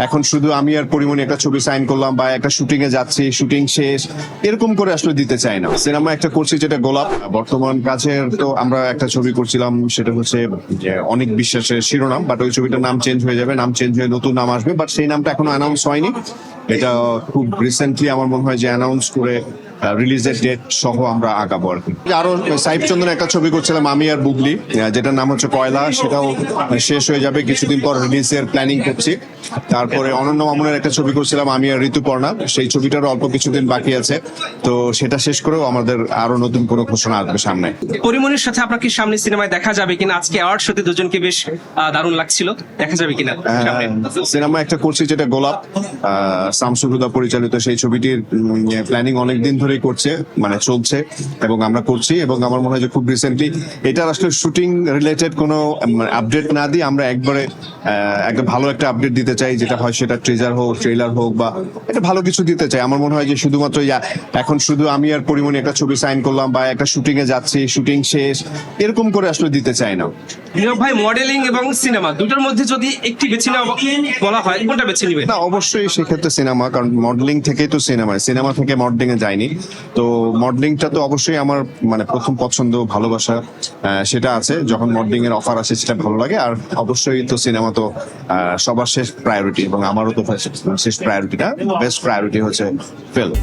এখন শুধু আমি আর পরিমণি একটা ছবি সাইন করলাম বা একটা শুটিং এ যাচ্ছি, শুটিং শেষ, এরকম করে আসলে দিতে চাই না। সিনেমা একটা করছি যেটা গোলাপ, বর্তমান কাজের তো আমরা একটা ছবি করছিলাম, সেটা হচ্ছে যে অনেক বিশ্বাসের শিরোনাম, বাট ওই ছবিটার নাম চেঞ্জ হয়ে যাবে, নাম চেঞ্জ হয়ে নতুন নাম আসবে, বাট সেই নামটা এখনো অ্যানাউন্স হয়নি। এটা খুব রিসেন্টলি আমার মনে হয় যে অ্যানাউন্স করে রিলিজের ডেট সহ আমরা আগাবো আর কি। আরো সাইফ চন্দনের একটা ছবি করছিলাম আমি আর বুবলি, যেটার নাম হচ্ছে কয়লা, সেটাও শেষ হয়ে যাবে কিছুদিন পর, রিলিজের প্ল্যানিং করছি। তারপরে অনন্য মামুনের একটা ছবি করছিলাম আমি আর ঋতুপর্ণা, সেই ছবিটারও অল্প কিছুদিন বাকি আছে, তো সেটা শেষ করেও আমাদের আরো নতুন কোনো ঘোষণা আসবে সামনে। পরিমণির সাথে আপনাকে সামনে সিনেমায় দেখা যাবে কিনা? আজকে অ্যাওয়ার্ড শোতে দুজনকে বেশ দারুণ লাগছিল, দেখা যাবে কিনা সামনে? সিনেমা একটা করছি যেটা গোলাপ, শামসুল হুদা পরিচালিত, সেই ছবিটির প্ল্যানিং অনেকদিন ধরেই করছে, মানে চলছে এবং আমরা করছি, এবং আমার মনে হয় যে খুব রিসেন্টলি এটার আসলে শুটিং রিলেটেড কোনো আপডেট না দিয়ে আমরা একবারে একটা ভালো একটা আপডেট দিতে চাই, যেটা হয় সেটা ট্রেজার হোক, ট্রেলার হোক, বা একটা ভালো কিছু দিতে চাই। আমার মনে হয় যে শুধুমাত্র এখন শুধু আমি আর পরিমণি একটা ছবি সাইন করলাম বা একটা শুটিং এ যাচ্ছি, শুটিং শেষ, এরকম করে আসলে দিতে চাই না। নীরব ভাই, মডেলিং এবং সিনেমা দুটোর মধ্যে যদি একটি বেছে নেওয়া বলা হয়, কোনটা বেছে নেবেন? না, অবশ্যই সেক্ষেত্রে সিনেমা, কারণ মডেলিং থেকেই তো সিনেমা থেকে মডেলিং এ যায়নি, তো মডেলিংটা তো অবশ্যই আমার মানে প্রথম পছন্দ, ভালোবাসা সেটা আছে। যখন মডেলিং এর অফার আসে সেটা ভালো লাগে, আর অবশ্যই তো সিনেমা তো সবার শেষ প্রায়োরিটি, এবং আমারও তো শেষ প্রায়োরিটি না, বেস্ট প্রায়োরিটি হচ্ছে ফিল্ম।